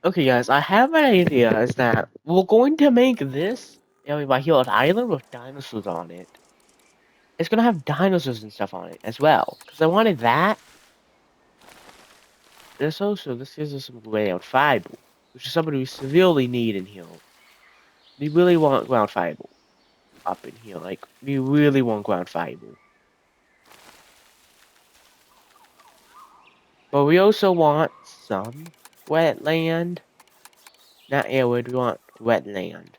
Okay, guys, I have an idea. Is that we're going to make this area right here an island with dinosaurs on it. It's gonna have dinosaurs and stuff on it as well. Because I wanted that. This gives us some ground fiber, which is something we severely need in here. We really want ground fiber up in here. Like, we really want ground fiber. But we also want some wetland. Not arid, we want wetland.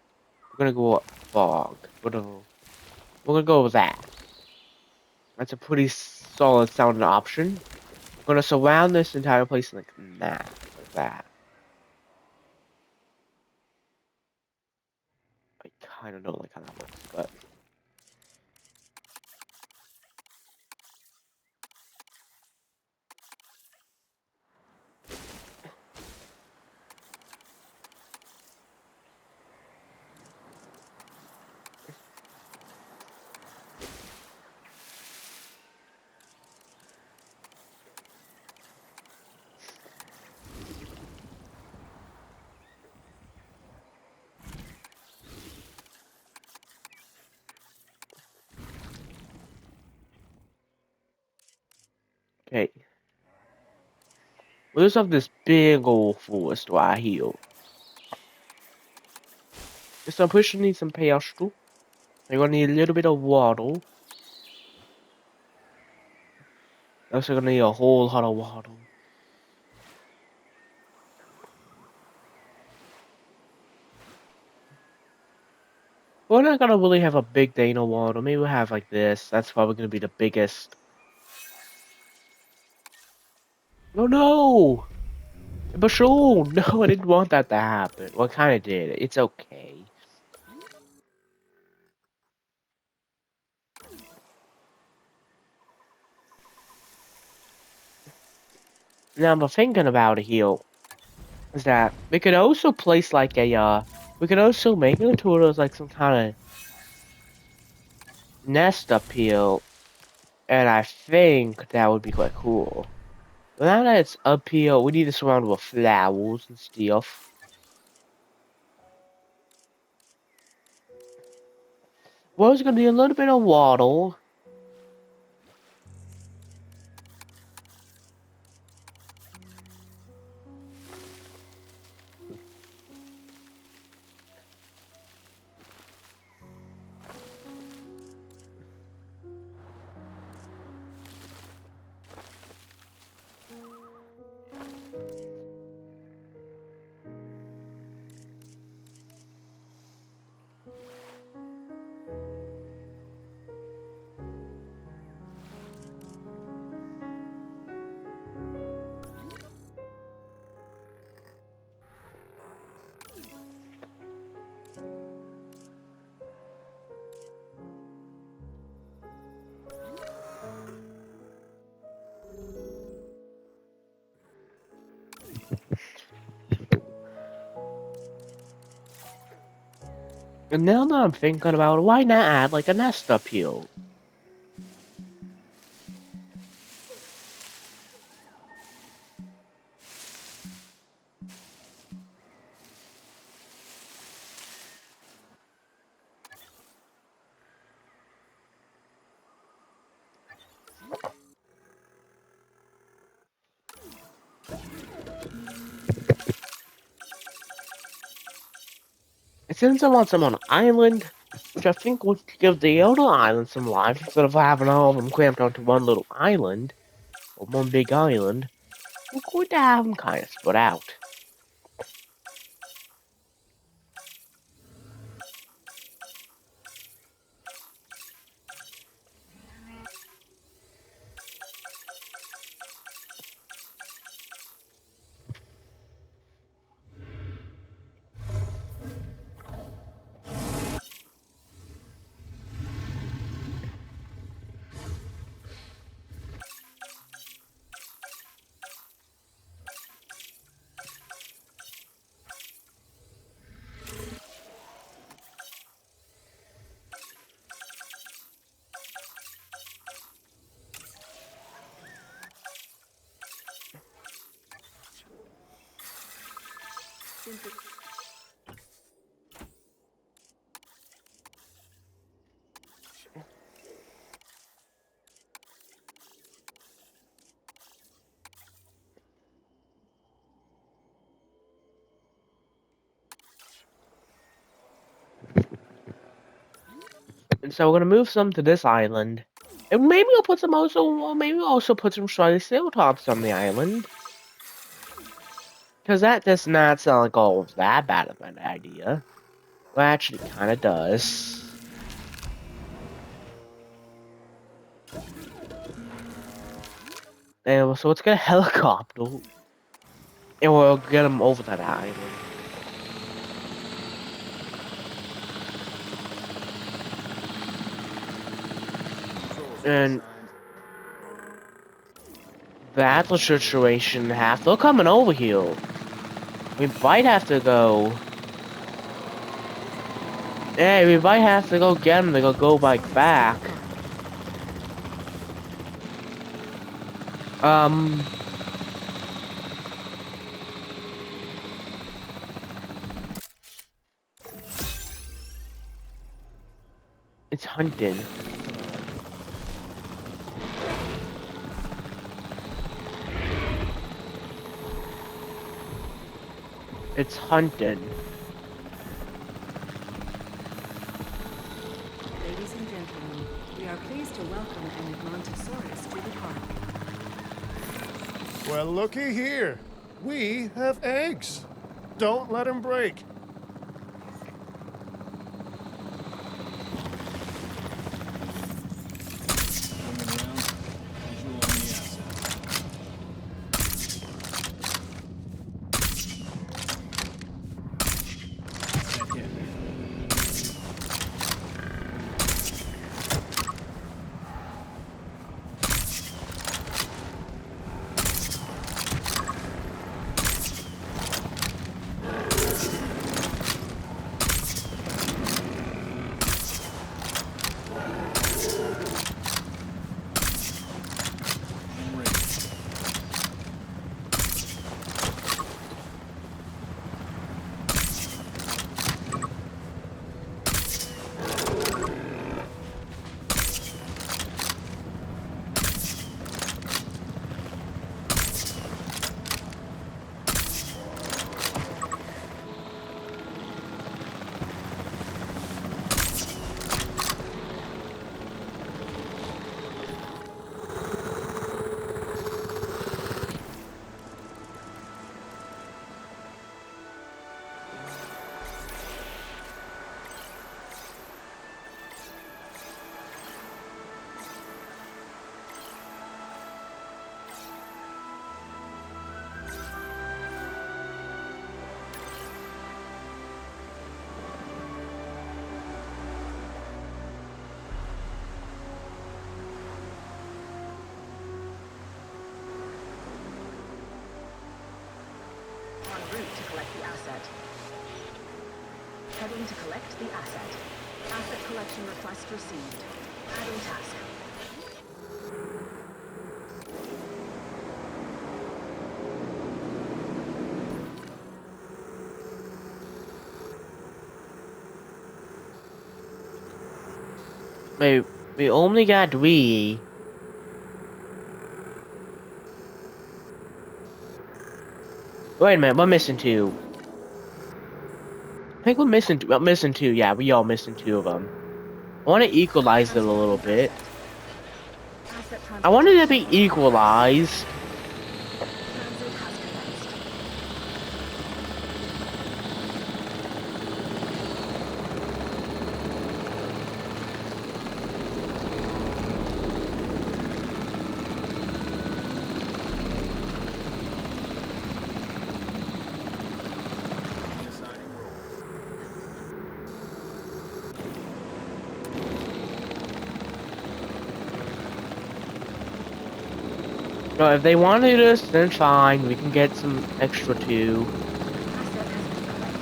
We're gonna go bog. We're gonna go with that. That's a pretty solid sounding option. We're gonna surround this entire place like that. Like that. I kinda don't like how that looks, but okay. We just have this big old forest right here. So I'm pushing need some pasture. You're gonna need a little bit of water. Also gonna need a whole lot of water. We're not gonna really have a big dino water. Maybe we'll have like this. That's probably gonna be the biggest. Oh no! But sure, no, I didn't want that to happen. Well, I kinda did. It's okay. Now I'm thinking about it here. Is that we could also place like a we could also make it into those like some kind of nest up here, and I think that would be quite cool. But now that it's up here, we need to surround it with flowers and stuff. Well, it's gonna be a little bit of water. And now that I'm thinking about it, why not add like a nest up here? And since I want some on an island, which I think would give the other island some life instead of having all of them cramped onto one little island, or one big island, we're going to have them kind of spread out. Simply. And so we're gonna move some to this island. And maybe we'll put some maybe we'll also put some triceratops on the island. Because that does not sound like all that bad of an idea. Well, actually, it kind of does. And so let's get a helicopter. And we'll get them over that island. And that's a situation they're coming over here. We might have to go. Hey, we might have to go get them. They're gonna go back. It's hunting. It's hunting. Ladies and gentlemen, we are pleased to welcome an Atlantosaurus to the park. Well, looky here. We have eggs. Don't let them break. En route to collect the asset. Heading to collect the asset. Asset collection request received. Adding task. We only got three. Wait a minute, we're missing two. I think we're missing two. Yeah, we all missing two of them. I want to equalize it a little bit. I want it to be equalized. Transit has commenced. No, if they wanted us, then fine. We can get some extra two. Asset has been collected.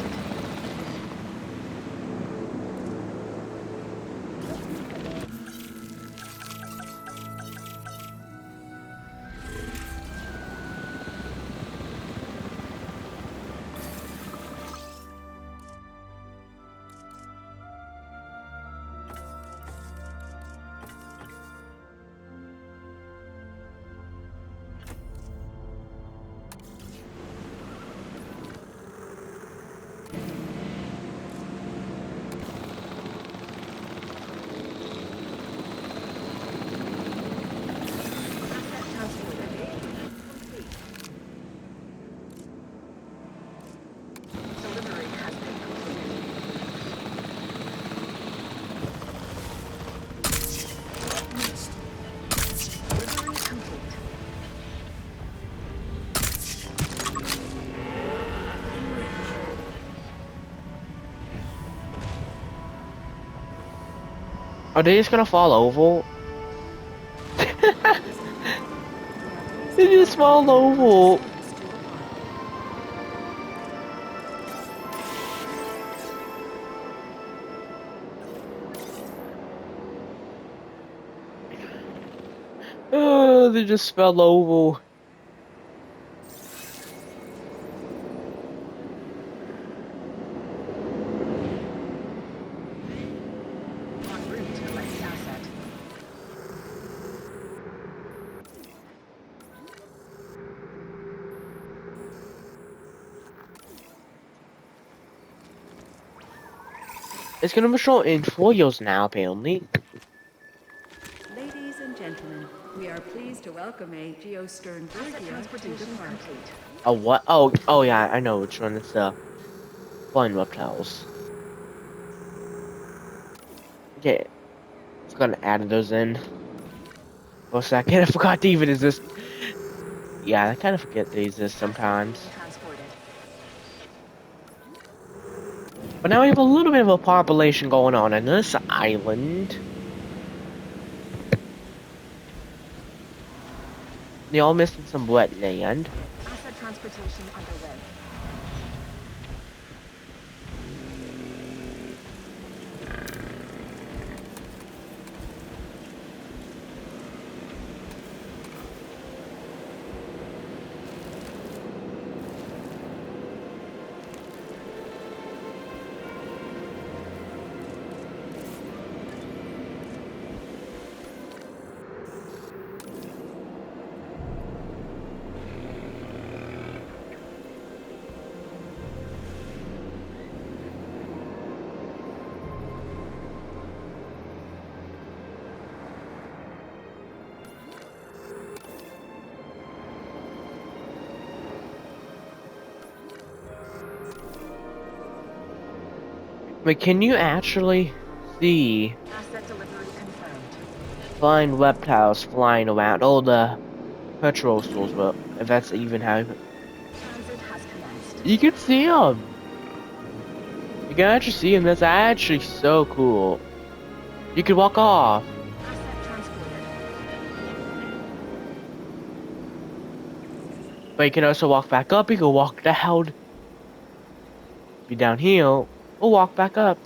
Are they just gonna fall over? They just fall over. Oh, they just fell over. En route to collect the asset. It's gonna be short in 4 years now, apparently. Ladies and gentlemen, we are pleased to welcome a Geostern Asset Bergia to transportation depart. complete. Oh, what? Oh, yeah, I know which one. It's the flying reptiles. Okay, it's gonna add those in for a second. I forgot to even exist. Yeah, I kind of forget they exist Asset being sometimes. transported. But now we have a little bit of a population going on this island. They all missing some wetland. Asset transportation underway. Wait, can you actually see Asset delivery confirmed. flying reptiles flying around? All the petrol stores, well, if that's even how Transit has commenced. you can see them. You can actually see them. That's actually so cool. You could walk off, Asset transported. but you can also walk back up. You can walk down, be down here, or walk back up.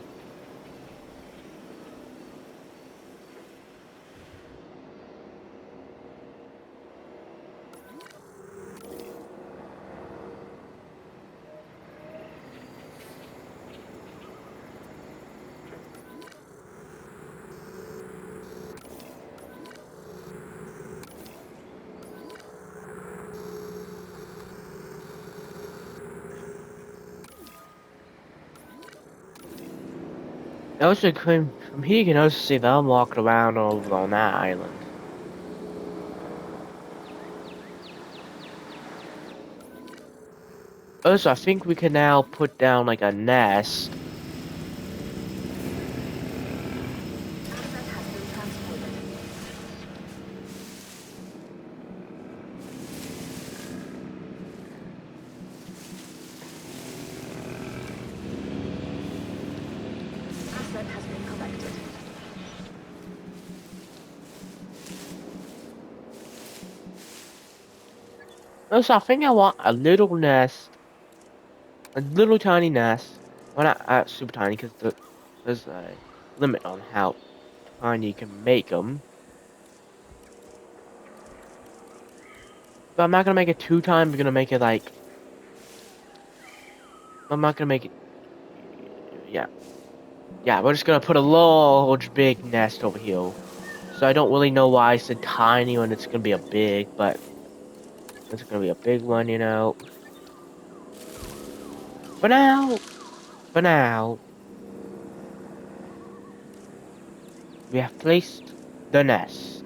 Also, from here, you can also see them walking around over on that island. Also, I think we can now put down like a nest. Asset has been transported. Asset has been collected. Also, I think I want a little nest, a little tiny nest. Well, not super tiny, because there's a limit on how tiny you can make them. But I'm not gonna make it too tiny. I'm gonna make it like I'm not gonna make it. Yeah, yeah. We're just gonna put a large, big nest over here. So I don't really know why I said tiny when it's gonna be a big, but it's gonna be a big one, you know. For now, for now, we have placed the nest.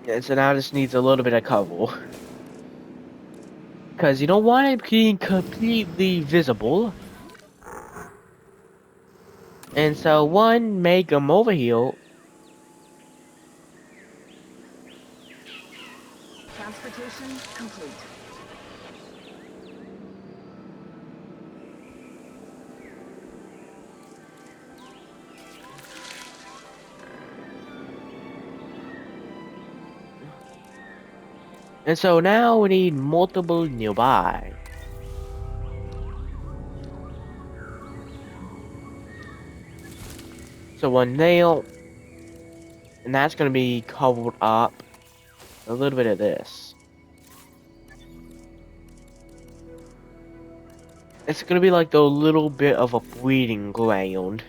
And so now this needs a little bit of cover. Because you don't want it being completely visible. And so make them over here. Transportation complete. And so now we need multiple nearby. So one nail, and that's going to be covered up a little bit of this. It's going to be like the little bit of a breeding ground.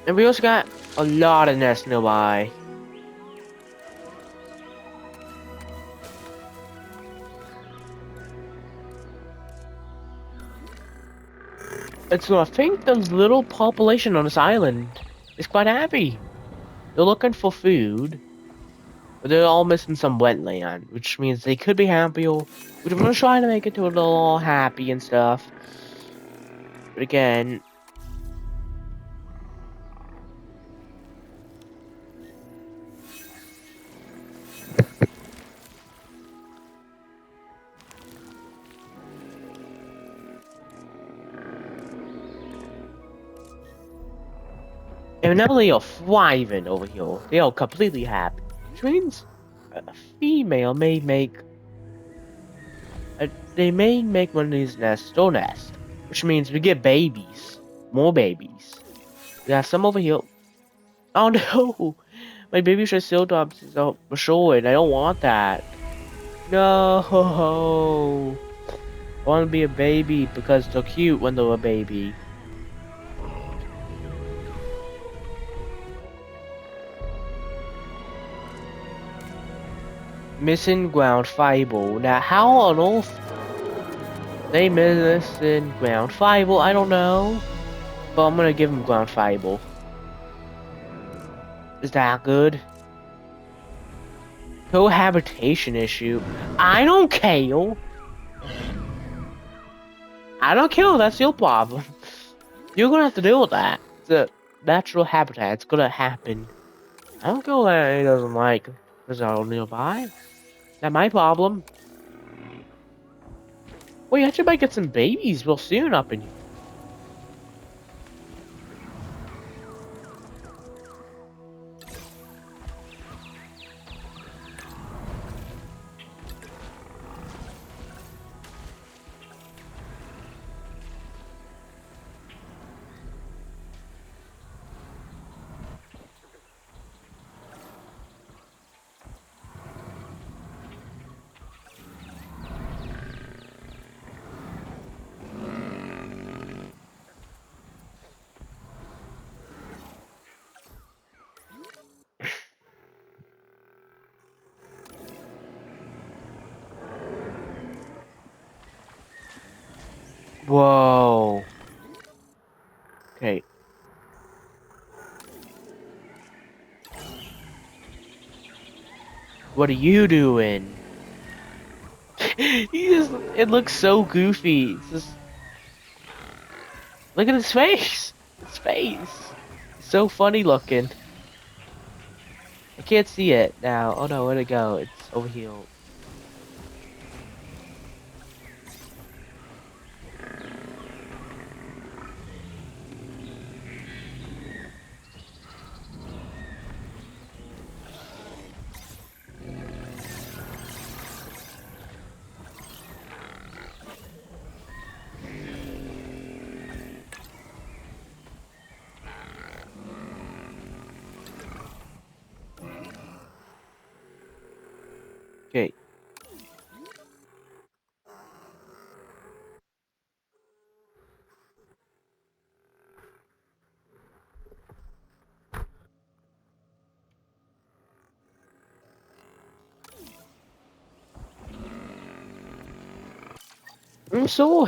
And we also got a lot of nests nearby. And so I think the little population on this island is quite happy. They're looking for food, but they're all missing some wetland, which means they could be happier. Which I'm gonna try to make it to a little all happy and stuff. But again, and now they are thriving over here. They are completely happy. Which means a female may make they may make one of these nests their nest. Which means we get babies. More babies. We have some over here. Oh no! My baby should still drop so sure, and I don't want that. No! I want to be a baby because they're cute when they're a baby. Missing ground fiber. Now, how on earth they missing ground fiber? I don't know. But I'm gonna give them ground fiber. Is that good? Cohabitation issue. I don't care. I don't care. That's your problem. You're gonna have to deal with that. It's a natural habitat. It's gonna happen. I don't care that he doesn't like there's all nearby. Not my problem. Wait, I should might get some babies real soon up in here. Whoa. Okay. What are you doing? It looks so goofy. It's just, look at his face. His face. So funny looking. I can't see it now. Oh no, where'd it go? It's over here. Okay. So,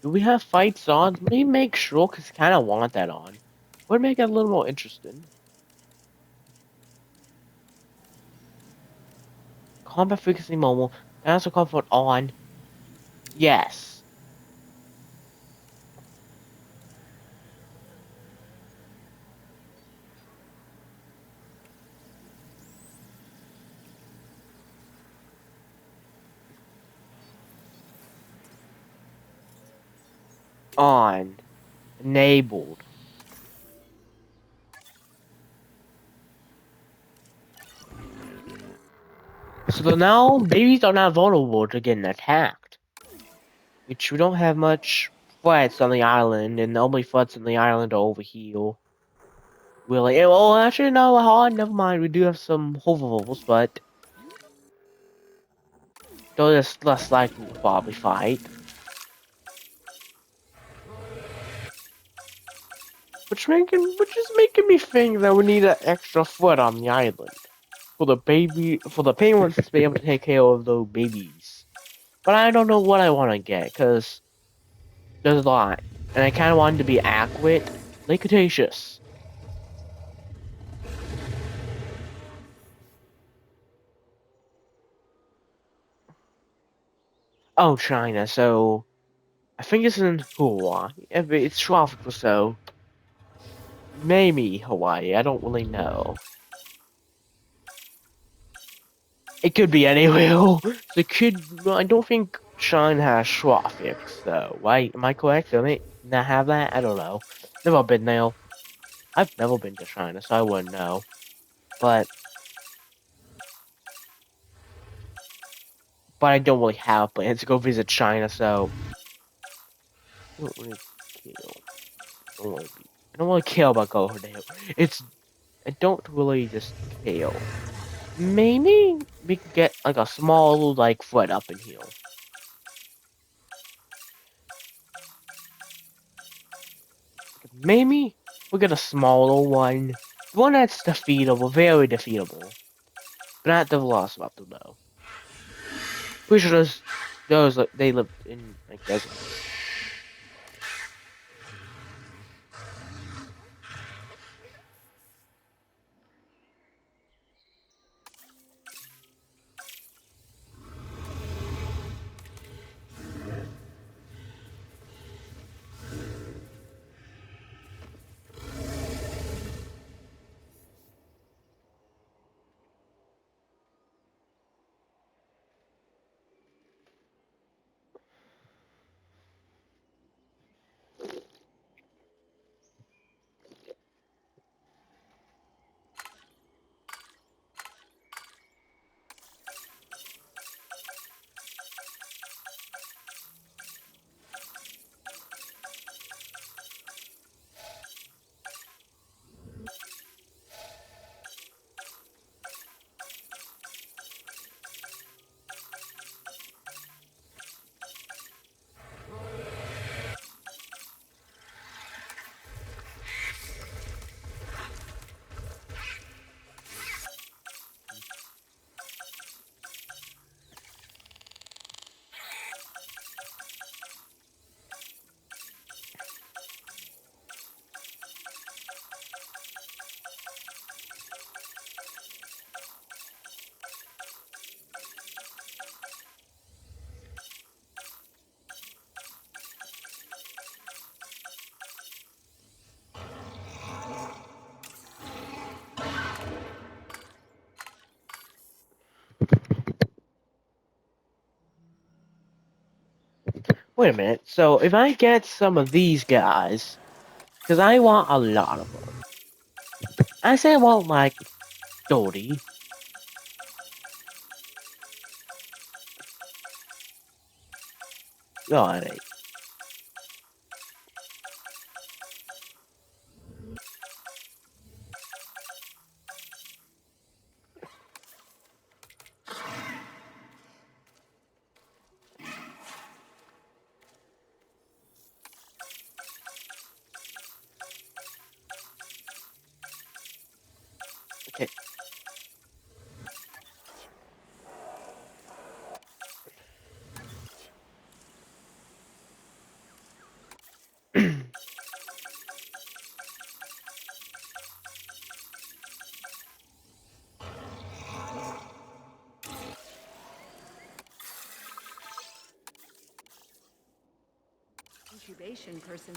do we have fights on? Let me make sure, because I kind of want that on. Would make it a little more interesting. Combat frequency mobile. Dinosaur comfort on. Yes. on. Enabled. So now babies are not vulnerable to getting attacked. Which we don't have much threats on the island, and the only threats on the island are overheal. Really? Well, actually, no, never mind. We do have some hoverballs, but they're just less likely to probably fight. Which is making me think that we need an extra foot on the island for the penguins to be able to take care of those babies. But I don't know what I want to get because there's a lot, and I kind of want it to be accurate, like Cretaceous. Oh, China. So I think it's in Hawaii. If it's tropical, so maybe Hawaii. I don't really know. It could be anywhere. So it could. Well, I don't think China has tropics, though. Right? Am I correct? Do they not have that? I don't know. Never been there. I've never been to China, so I wouldn't know. But I don't really have plans to go visit China, so I don't really care. I don't really care about going there. I don't really just care. Maybe we could get like a small like foot up in here. Maybe we'll get a smaller one. One that's defeatable, very defeatable. But not the Velociraptor though. Pretty sure those they live in like deserts. Wait a minute. So if I get some of these guys, because I want a lot of them. I say I want like 30. Alright. Okay. Incubation person.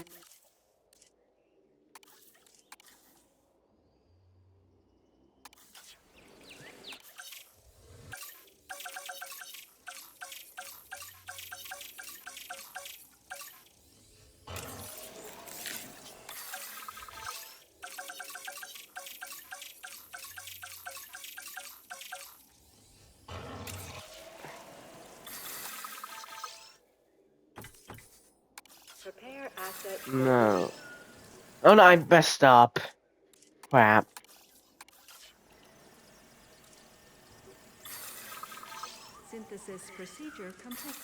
Repair asset. No. Oh no, I messed up. Crap. Synthesis procedure complete.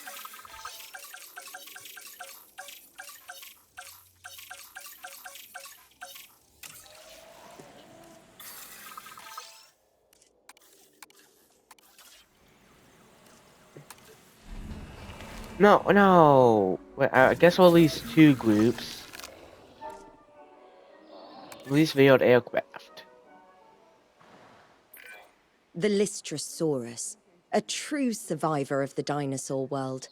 No, no. Wait, I guess we'll release 2 groups. Release veiled aircraft. The Lystrosaurus, a true survivor of the dinosaur world.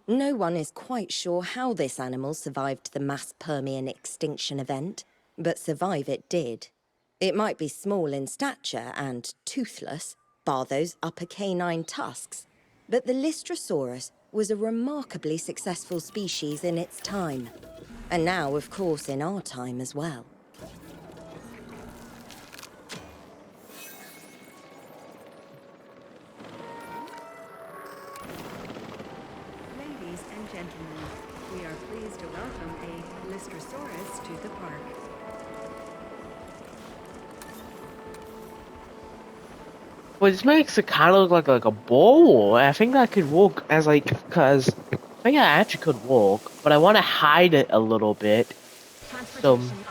No one is quite sure how this animal survived the mass Permian extinction event, but survive it did. It might be small in stature and toothless, bar those upper canine tusks, but the Lystrosaurus was a remarkably successful species in its time. And now, of course, in our time as well. Ladies and gentlemen, we are pleased to welcome a Lystrosaurus to the park. Well, this makes it kind of look like a bowl. I think that could work as cause I think I actually could walk, but I want to hide it a little bit. Transportation underway.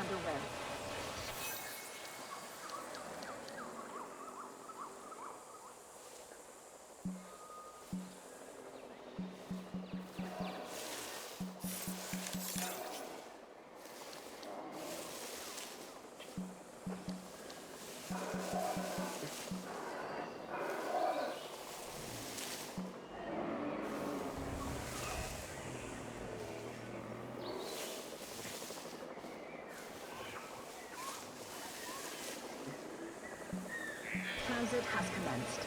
Transit has commenced.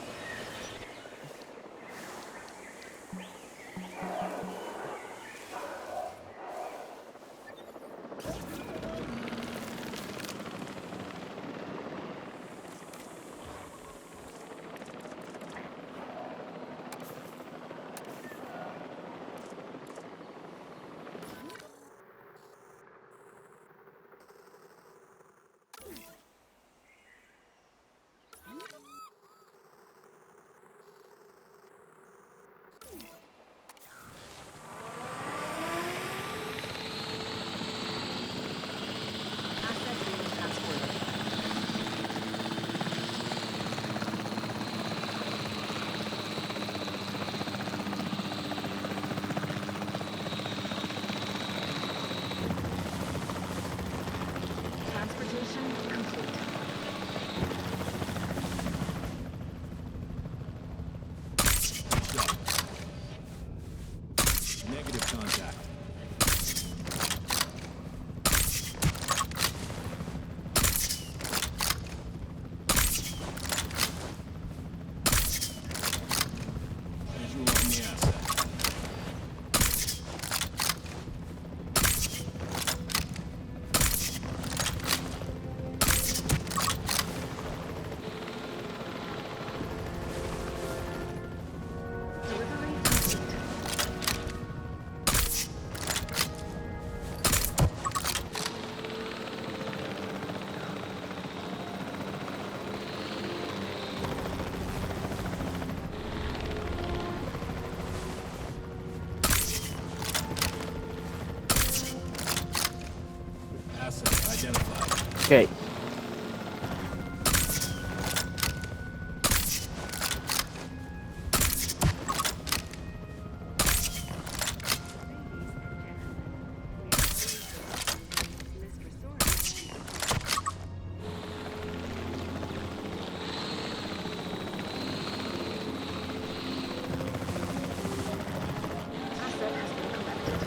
Asset being transported. Transportation complete. Negative contact. Visual on the asset. Delivery complete. Asset identified. Okay. Asset has been collected.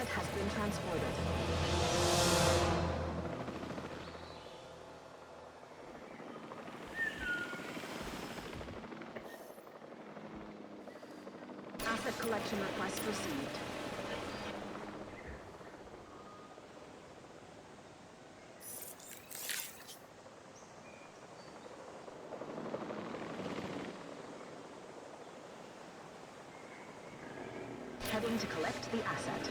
Asset has been transported. Asset collection request received. Heading to collect the asset.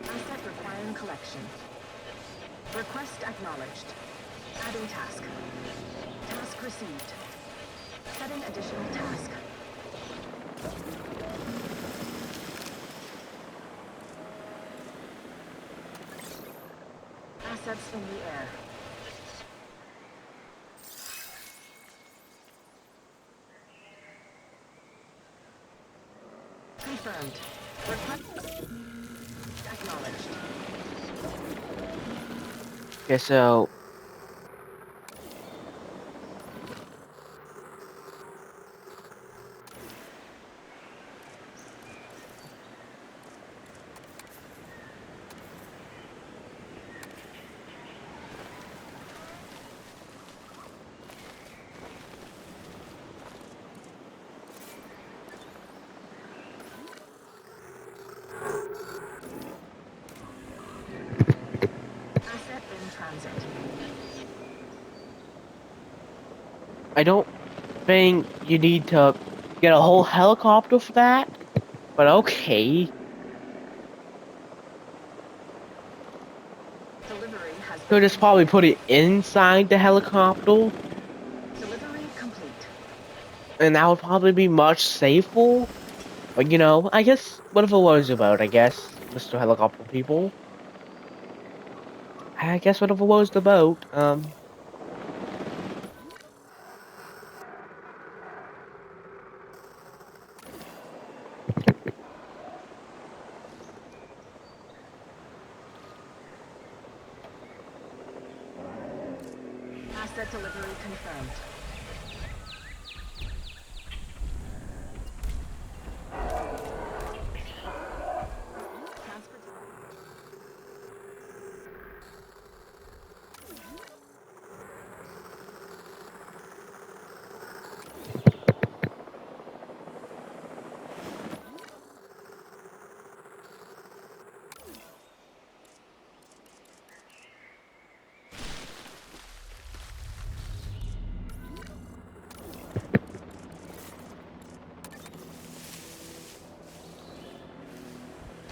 Asset requiring collection. Request acknowledged. Adding task. Task received. Setting additional task. Assets in the air. Confirmed. Request acknowledged. Okay, so Asset in transit. I don't think you need to get a whole helicopter for that, but okay. Delivery has Could been just probably put completed. it inside the helicopter, Delivery complete. and that would probably be much safer. But you know, I guess whatever was about, I guess, Mr. Helicopter people. I guess whatever was the boat. Asset delivery confirmed. Transport.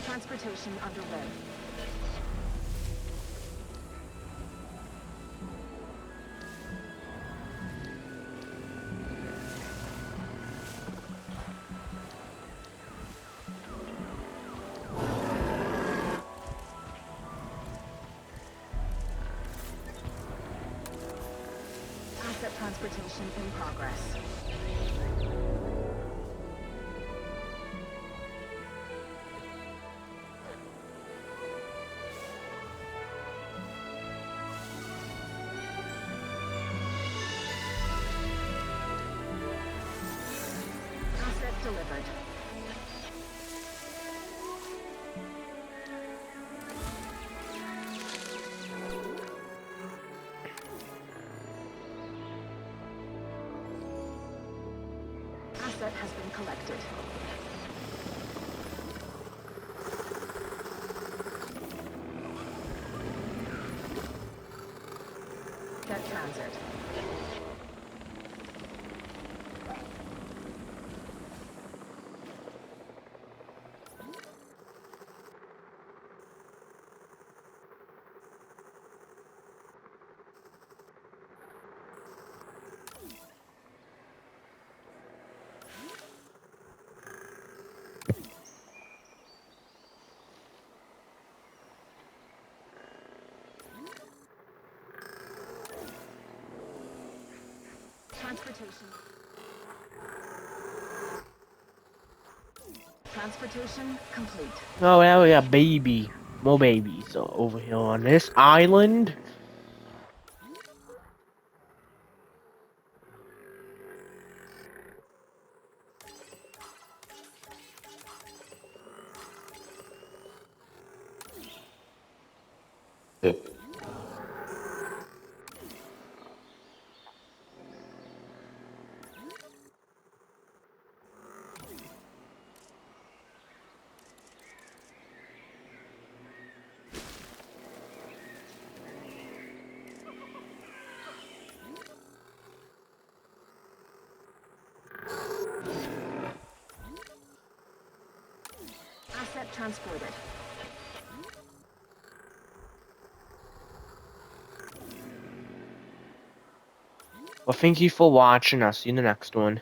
Transportation underway. Asset transportation in progress. Asset delivered. Asset has been collected. Jet transit. Transportation. Transportation complete. Oh, now we got more babies over here on this island. Asset transported. Well, thank you for watching. I'll see you in the next one.